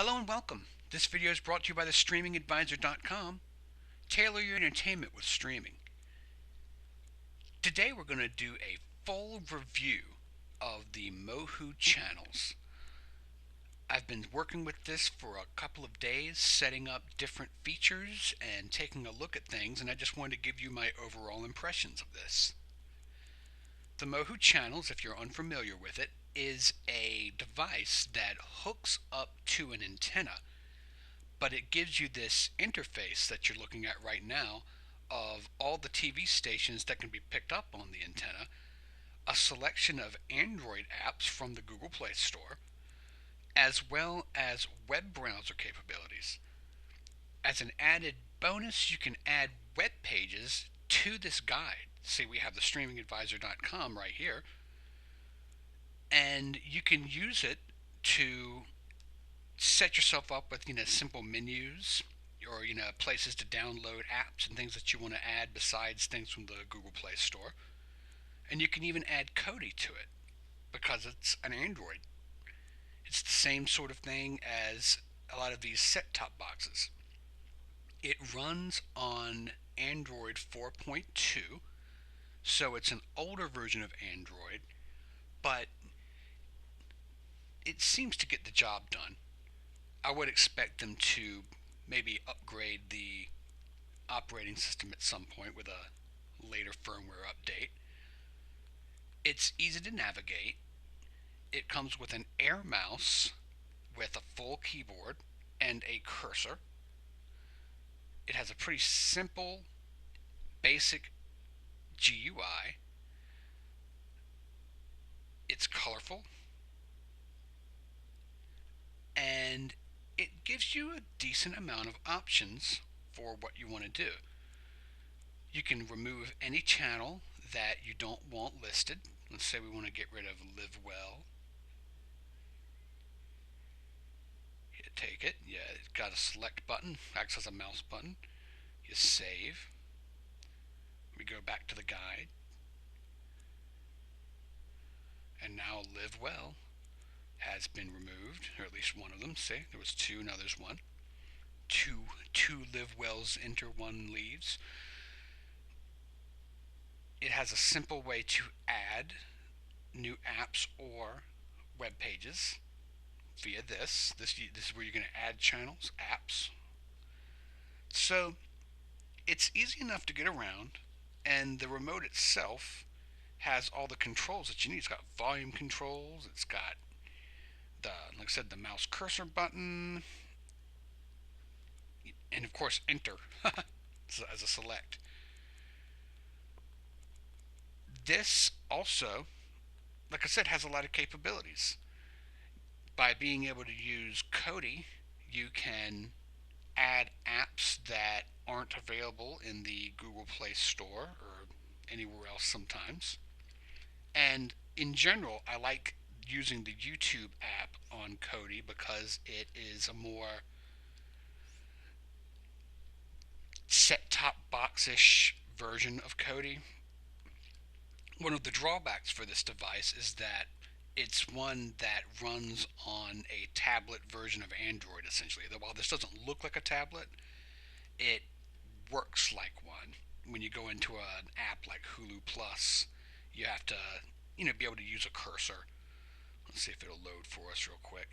Hello and welcome. This video is brought to you by the StreamingAdvisor.com. Tailor your entertainment with streaming. Today we're going to do a full review of the Mohu channels. I've been working with this for a couple of days, setting up different features and taking a look at things, and I just wanted to give you my overall impressions of this. The Mohu channels, if you're unfamiliar with it, is a device that hooks up to an antenna, but it gives you this interface that you're looking at right now of all the TV stations that can be picked up on the antenna, a selection of Android apps from the Google Play Store, as well as web browser capabilities. As an added bonus, you can add web pages to this guide. See, we have the streamingadvisor.com right here, and you can use it to set yourself up with simple menus or places to download apps and things that you want to add besides things from the Google Play Store. And you can even add Kodi to it because it's an Android. It's the same sort of thing as a lot of these set-top boxes. It runs on Android 4.2, so it's an older version of Android, but it seems to get the job done. I would expect them to maybe upgrade the operating system at some point with a later firmware update. It's easy to navigate. It comes with an Air mouse with a full keyboard and a cursor. It has a pretty simple, basic GUI. It's colorful, and it gives you a decent amount of options for what you want to do. You can remove any channel that you don't want listed. Let's say we want to get rid of Live Well. You take it, yeah, it's got a select button, acts as a mouse button. You save. We go back to the guide. And now Live Well has been removed, or at least one of them. See, there was two, now there's one. Two Live Wells enter, one leaves. It has a simple way to add new apps or web pages via this. This is where you're going to add channels, apps. So it's easy enough to get around, and the remote itself has all the controls that you need. It's got volume controls. It's got like I said, the mouse cursor button, and of course enter as a select. This also, like I said, has a lot of capabilities. By being able to use Kodi, you can add apps that aren't available in the Google Play Store or anywhere else sometimes. And in general, I like using the YouTube app on Kodi because it is a more set-top box-ish version of Kodi. One of the drawbacks for this device is that it's one that runs on a tablet version of Android, essentially. While this doesn't look like a tablet, it works like one. When you go into an app like Hulu Plus, you have to, be able to use a cursor. Let's see if it'll load for us real quick.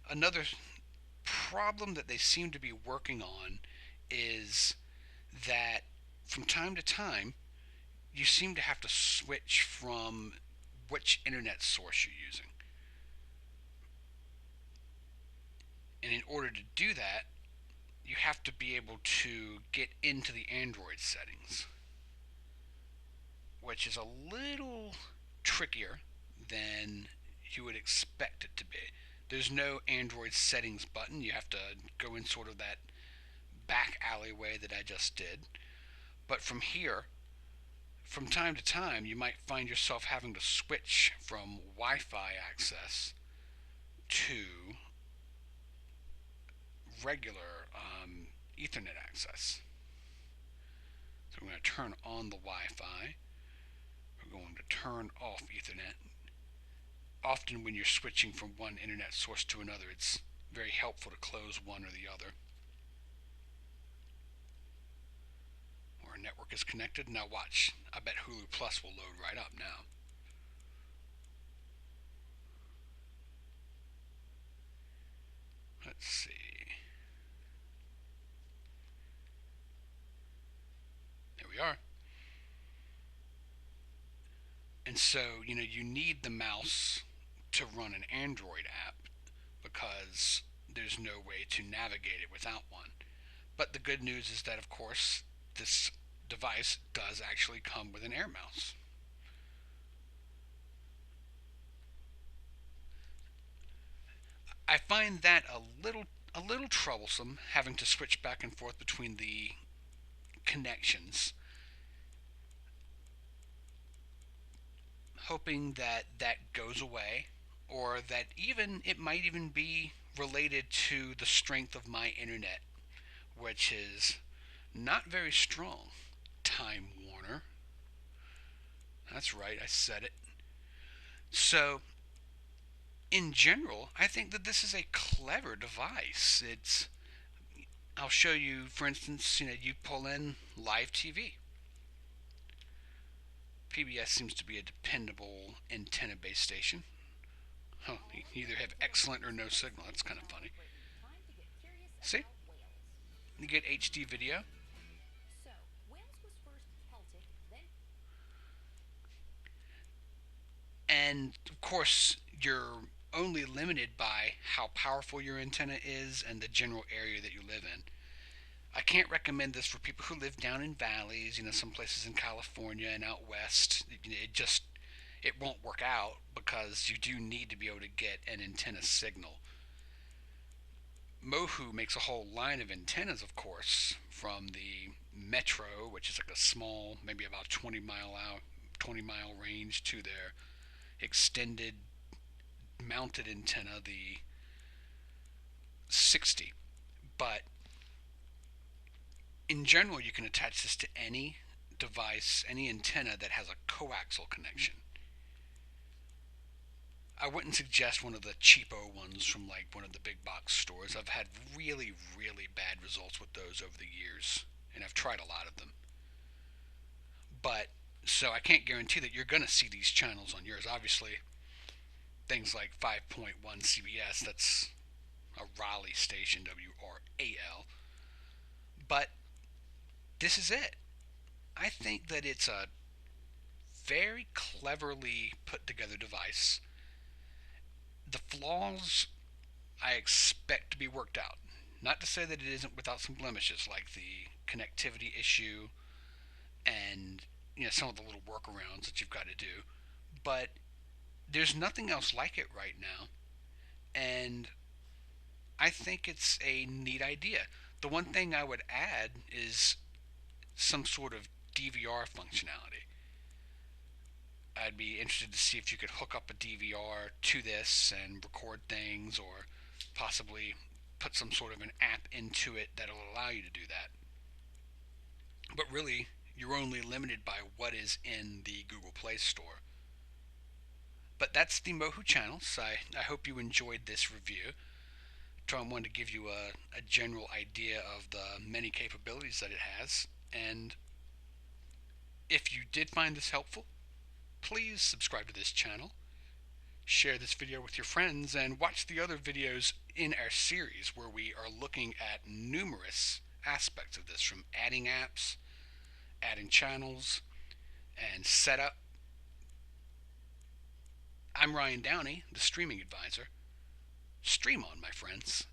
Another problem that they seem to be working on is that from time to time you seem to have to switch from which internet source you're using. And in order to do that, you have to be able to get into the Android settings, which is a little trickier than you would expect it to be. There's no Android settings button. You have to go in sort of that back alleyway that I just did. But from here, from time to time, you might find yourself having to switch from Wi-Fi access to regular Ethernet access. So we're going to turn on the Wi-Fi. We're going to turn turn off Ethernet. Often, when you're switching from one internet source to another, it's very helpful to close one or the other. Our network is connected. Now, watch. I bet Hulu Plus will load right up now. Let's see. There we are. And so, you need the mouse to run an Android app because there's no way to navigate it without one. But the good news is that, of course, this device does actually come with an Air mouse. I find that a little troublesome having to switch back and forth between the connections, hoping that that goes away, or that even it might even be related to the strength of my internet, which is not very strong. Time Warner. That's right, I said it. So, in general, I think that this is a clever device. I'll show you, for instance, you pull in live TV. PBS seems to be a dependable antenna based station. Huh, you either have excellent or no signal. That's kind of funny. See? You get HD video. And of course, you're only limited by how powerful your antenna is and the general area that you live in. I can't recommend this for people who live down in valleys, some places in California and out west. It won't work out because you do need to be able to get an antenna signal. Mohu makes a whole line of antennas, of course, from the Metro, which is like a small, maybe about 20-mile range, to their extended mounted antenna, the 60. But in general, you can attach this to any device, any antenna that has a coaxial connection. I wouldn't suggest one of the cheapo ones from like one of the big box stores. I've had really, really bad results with those over the years, and I've tried a lot of them. But so I can't guarantee that you're going to see these channels on yours. Obviously, things like 5.1 CBS, that's a Raleigh station, WRAL. But this is it. I think that it's a very cleverly put together device. The flaws I expect to be worked out. Not to say that it isn't without some blemishes, like the connectivity issue and some of the little workarounds that you've got to do. But there's nothing else like it right now, and I think it's a neat idea. The one thing I would add is some sort of DVR functionality. I'd be interested to see if you could hook up a DVR to this and record things, or possibly put some sort of an app into it that'll allow you to do that. But really, you're only limited by what is in the Google Play Store. But that's the Mohu channels. I hope you enjoyed this review. I wanted to give you a general idea of the many capabilities that it has. And if you did find this helpful, please subscribe to this channel, share this video with your friends, and watch the other videos in our series where we are looking at numerous aspects of this, from adding apps, adding channels, and setup. I'm Ryan Downey, the streaming advisor. Stream on, my friends.